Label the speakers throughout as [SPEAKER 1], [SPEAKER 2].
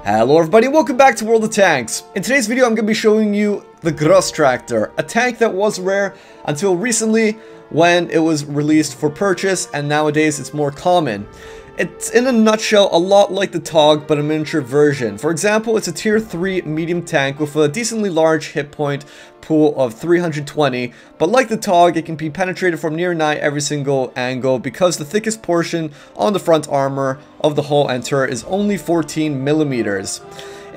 [SPEAKER 1] Hello everybody, welcome back to World of Tanks. In today's video I'm going to be showing you the Großtraktor, a tank that was rare until recently when it was released for purchase, and nowadays it's more common. It's in a nutshell a lot like the TOG, but a miniature version. For example, it's a tier 3 medium tank with a decently large hit point pool of 320, but like the TOG, it can be penetrated from near and nigh every single angle because the thickest portion on the front armor of the hull and turret is only 14 millimeters.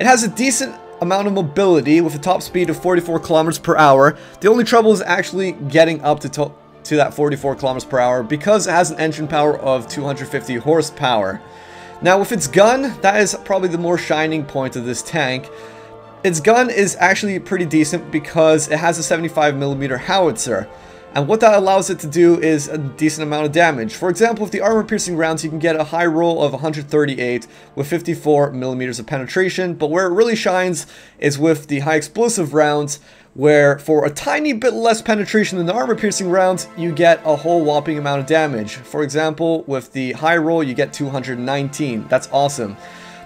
[SPEAKER 1] It has a decent amount of mobility with a top speed of 44 kilometers per hour. The only trouble is actually getting up to that 44 kilometers per hour because it has an engine power of 250 horsepower. Now with its gun, that is probably the more shining point of this tank. Its gun is actually pretty decent because it has a 75mm howitzer, and what that allows it to do is a decent amount of damage. For example, with the armor piercing rounds, you can get a high roll of 138 with 54mm of penetration, but where it really shines is with the high explosive rounds, where for a tiny bit less penetration than the armor piercing rounds, you get a whole whopping amount of damage. For example, with the high roll, you get 219. That's awesome.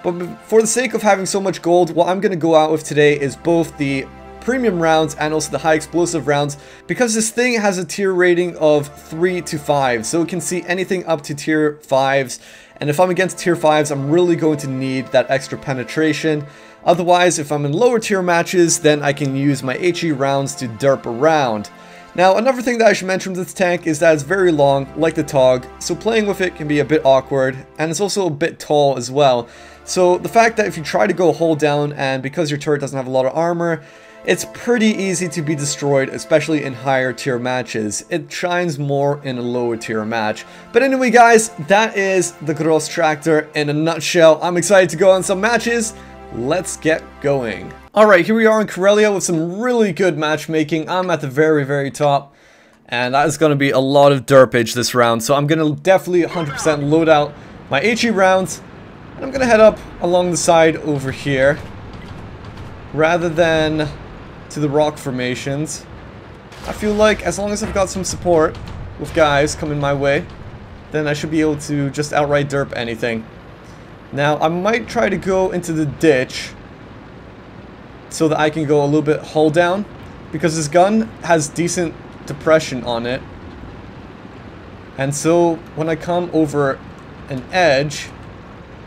[SPEAKER 1] But for the sake of having so much gold, what I'm going to go out with today is both the premium rounds and also the high explosive rounds, because this thing has a tier rating of 3 to 5, so it can see anything up to tier 5s, and if I'm against tier 5s, I'm really going to need that extra penetration. Otherwise, if I'm in lower tier matches, then I can use my HE rounds to derp around. Now, another thing that I should mention with this tank is that it's very long, like the TOG, so playing with it can be a bit awkward, and it's also a bit tall as well. So the fact that if you try to go hull down, and because your turret doesn't have a lot of armor, it's pretty easy to be destroyed, especially in higher tier matches. It shines more in a lower tier match. But anyway guys, that is the Großtraktor in a nutshell. I'm excited to go on some matches. Let's get going. Alright, here we are in Karelia with some really good matchmaking. I'm at the very top, and that is going to be a lot of derpage this round. So I'm going to definitely 100% load out my HE rounds, and I'm going to head up along the side over here, rather than to the rock formations. I feel like as long as I've got some support with guys coming my way, then I should be able to just outright derp anything. Now, I might try to go into the ditch so that I can go a little bit hull down, because this gun has decent depression on it. And so when I come over an edge,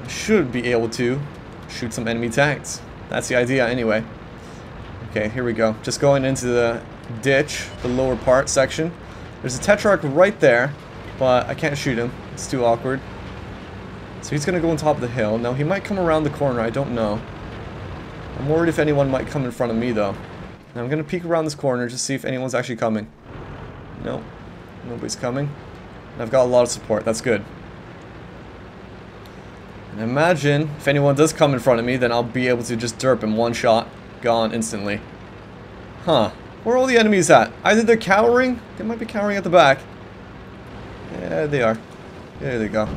[SPEAKER 1] I should be able to shoot some enemy tanks. That's the idea anyway. Okay, here we go. Just going into the ditch, the lower part section. There's a Tetrarch right there, but I can't shoot him. It's too awkward. So he's going to go on top of the hill. Now, he might come around the corner. I don't know. I'm worried if anyone might come in front of me, though. Now, I'm going to peek around this corner just to see if anyone's actually coming. No, nobody's coming. And I've got a lot of support. That's good. And imagine if anyone does come in front of me, then I'll be able to just derp him one shot. Gone instantly. Huh. Where are all the enemies at? Either they're cowering. They might be cowering at the back. Yeah, they are. There they go.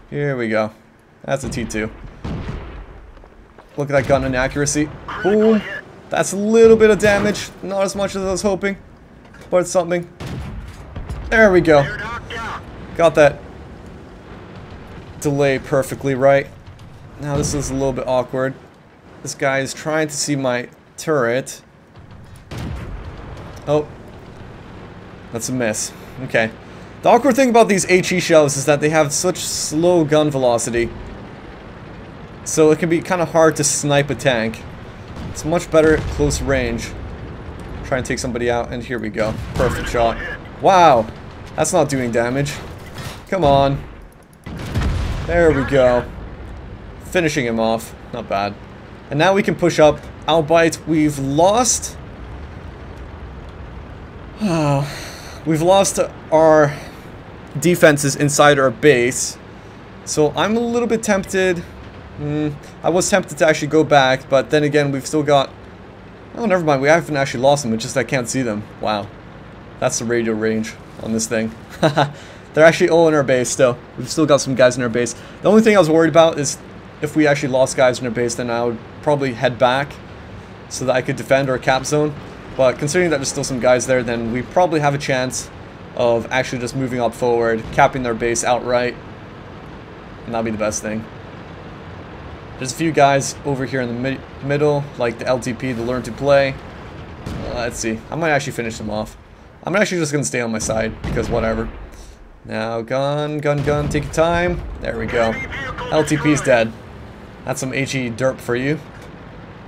[SPEAKER 1] Here we go. That's a T2. Look at that gun inaccuracy. Boom. That's a little bit of damage. Not as much as I was hoping, but it's something. There we go. Got that delay perfectly right. Now this is a little bit awkward. This guy is trying to see my turret. Oh. That's a miss. Okay. The awkward thing about these HE shells is that they have such slow gun velocity, so it can be kind of hard to snipe a tank. It's much better at close range. Try and take somebody out, and here we go. Perfect shot. Wow! That's not doing damage. Come on. There we go. Finishing him off. Not bad. And now we can push up. Albeit we've lost... we've lost our defenses inside our base, so I'm a little bit tempted. I was tempted to actually go back, but then again, we've still got... Oh, never mind, we haven't actually lost them, it's just I can't see them. Wow. That's the radio range on this thing. They're actually all in our base still. We've still got some guys in our base. The only thing I was worried about is if we actually lost guys in our base, then I would probably head back so that I could defend our cap zone. But considering that there's still some guys there, then we probably have a chance of actually just moving up forward, capping their base outright, and that'll be the best thing. There's a few guys over here in the middle, like the LTP, the Learn to Play. Let's see. I might actually finish them off. I'm actually just going to stay on my side, because whatever. Now, gun, take your time. There we go. LTP's dead. That's some HE derp for you.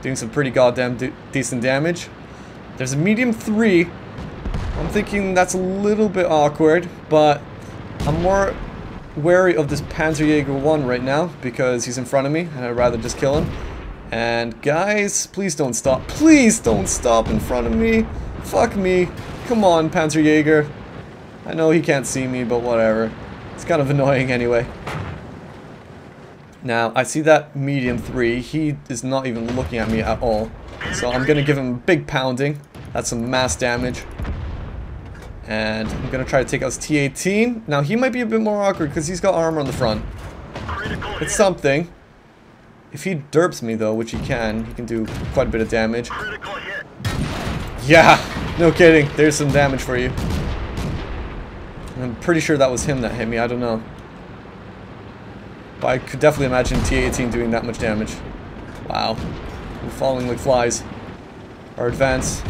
[SPEAKER 1] Doing some pretty goddamn decent damage. There's a medium 3. I'm thinking that's a little bit awkward, but I'm more wary of this Panzerjäger 1 right now because he's in front of me and I'd rather just kill him. And guys, please don't stop. Please don't stop in front of me. Fuck me. Come on, Panzerjäger. I know he can't see me, but whatever. It's kind of annoying anyway. Now, I see that medium 3. He is not even looking at me at all. So I'm going to give him a big pounding. That's some mass damage. And I'm going to try to take out his T-18. Now, he might be a bit more awkward because he's got armor on the front. It's something. If he derps me, though, which he can do quite a bit of damage. Yeah, no kidding. There's some damage for you. I'm pretty sure that was him that hit me. I don't know. But I could definitely imagine T-18 doing that much damage. Wow. We're falling like flies. Our advance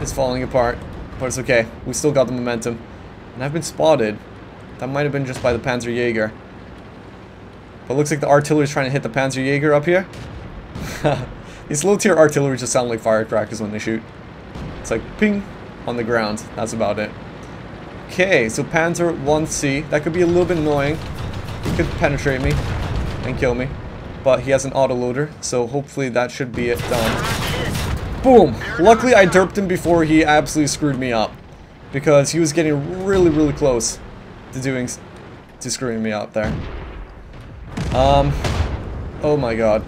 [SPEAKER 1] is falling apart. But it's okay. We still got the momentum. And I've been spotted. That might have been just by the Panzerjäger. But it looks like the artillery is trying to hit the Panzerjäger up here. These low-tier artillery just sound like firecrackers when they shoot. It's like ping on the ground. That's about it. Okay, so Panzer 1C. That could be a little bit annoying. He could penetrate me and kill me. But he has an autoloader, so hopefully that should be it done. Boom! Luckily I derped him before he absolutely screwed me up. Because he was getting really, really close to screwing me up there. Oh my god.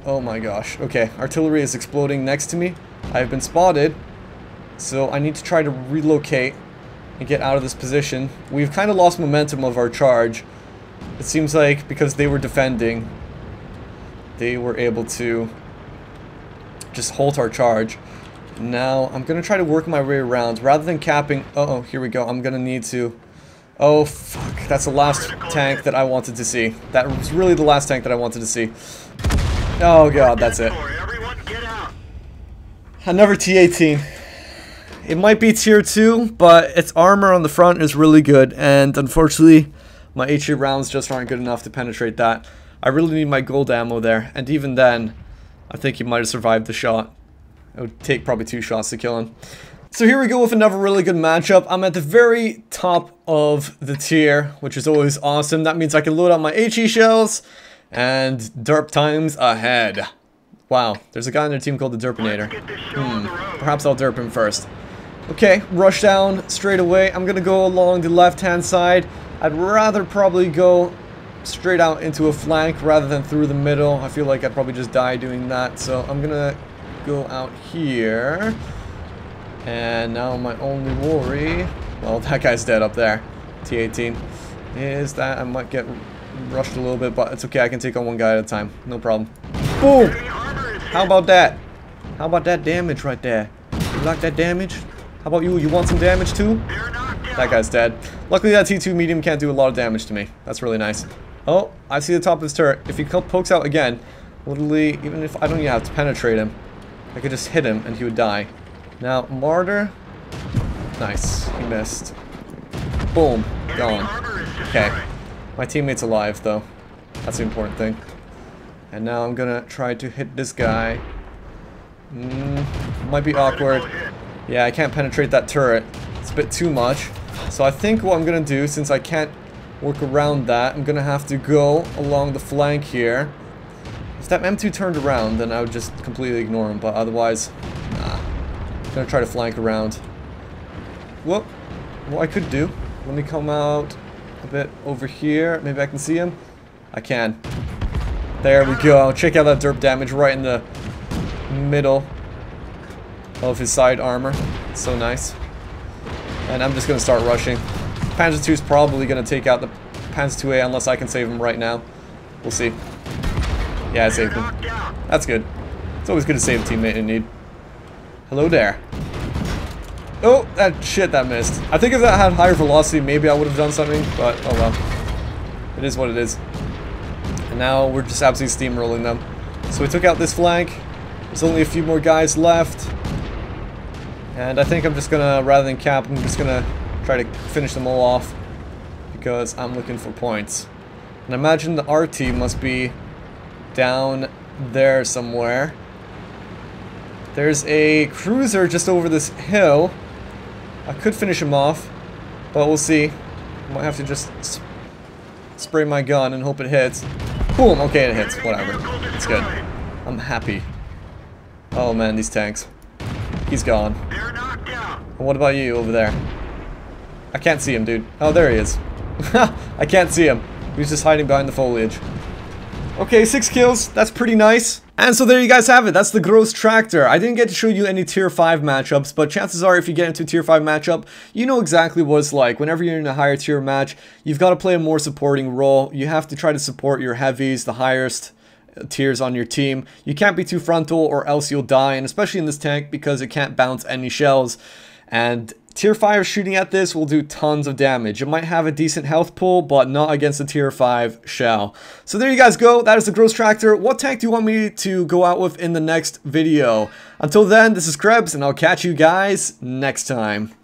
[SPEAKER 1] Oh my gosh. Okay, artillery is exploding next to me. I've been spotted. So I need to try to relocate and get out of this position. We've kind of lost momentum of our charge. It seems like because they were defending, they were able to just halt our charge. Now I'm gonna try to work my way around rather than capping. Uh-oh, here we go. I'm gonna need to. Oh fuck, that's the last tank that I wanted to see. That was really the last tank that I wanted to see. Oh god, that's it. Another T-18. It might be tier 2, but its armor on the front is really good, and unfortunately my HE rounds just aren't good enough to penetrate that. I really need my gold ammo there, and even then I think he might have survived the shot. It would take probably 2 shots to kill him. So here we go with another really good matchup. I'm at the very top of the tier, which is always awesome. That means I can load out my HE shells, and derp times ahead. Wow, there's a guy on their team called the Derpinator. Perhaps I'll derp him first. Okay, rush down straight away. I'm gonna go along the left-hand side. I'd rather probably go straight out into a flank rather than through the middle. I feel like I'd probably just die doing that. So I'm gonna go out here. And now my only worry, well, that guy's dead up there. T-18 is that I might get rushed a little bit, but it's okay. I can take on one guy at a time. No problem. Boom! How about that? How about that damage right there? You like that damage? How about you? You want some damage too? That guy's dead. Luckily that T2 medium can't do a lot of damage to me. That's really nice. Oh, I see the top of his turret. If he pokes out again, literally, even if I don't even have to penetrate him, I could just hit him and he would die. Now, Martyr. Nice. He missed. Boom. Gone. Okay. My teammate's alive, though. That's the important thing. And now I'm gonna try to hit this guy. Might be awkward. Yeah, I can't penetrate that turret. It's a bit too much. So I think what I'm gonna do, since I can't work around that, I'm gonna have to go along the flank here. If that M2 turned around, then I would just completely ignore him, but otherwise, nah. I'm gonna try to flank around. Whoop. What I could do, let me come out a bit over here. Maybe I can see him. I can. There we go. Check out that derp damage right in the middle of his side armor. It's so nice. And I'm just gonna start rushing. Panzer II is probably gonna take out the Panzer IIA unless I can save him right now. We'll see. Yeah, I saved him. That's good. It's always good to save a teammate in need. Hello there. Oh, that shit, that missed. I think if that had higher velocity, maybe I would have done something, but oh well. It is what it is. And now we're just absolutely steamrolling them. So we took out this flank. There's only a few more guys left. And I think I'm just gonna, rather than cap, I'm just gonna try to finish them all off. Because I'm looking for points. And I imagine the RT must be down there somewhere. There's a cruiser just over this hill. I could finish him off, but we'll see. I might have to just spray my gun and hope it hits. Boom! Okay, it hits. Whatever. It's good. I'm happy. Oh man, these tanks. He's gone. And what about you over there? I can't see him, dude. Oh, there he is. I can't see him. He's just hiding behind the foliage. Okay, 6 kills. That's pretty nice. And so there you guys have it. That's the Großtraktor. I didn't get to show you any tier 5 matchups, but chances are if you get into a tier 5 matchup, you know exactly what it's like. Whenever you're in a higher tier match, you've got to play a more supporting role. You have to try to support your heavies, the highest tiers on your team. You can't be too frontal or else you'll die, and especially in this tank because it can't bounce any shells. And tier 5 shooting at this will do tons of damage. It might have a decent health pool, but not against a tier 5 shell. So there you guys go. That is the Großtraktor. What tank do you want me to go out with in the next video? Until then, this is Krebs, and I'll catch you guys next time.